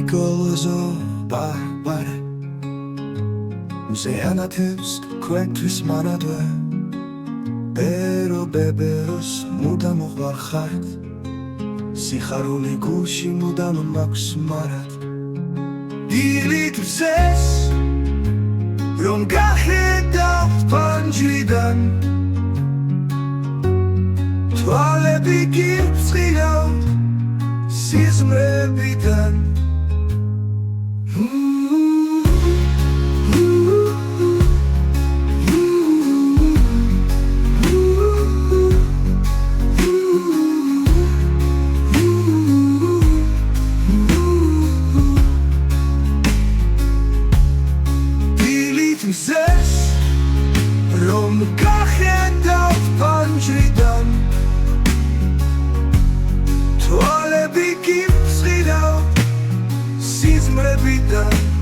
გოლოზო ბარბარე მზეანათებს ქვენთვის მანადვე ბეროს მუდამ ვარხართ სიხარული გულში მუდამ მაქვს მარად დილით მზეს რომ გახედავ პანჯრიდან თვალები გიფრთხილავ სიზმრებიდან მზეს რომ გახედავ პანჯრიდან თვალები გიფრთხილავ სიზმრებიდან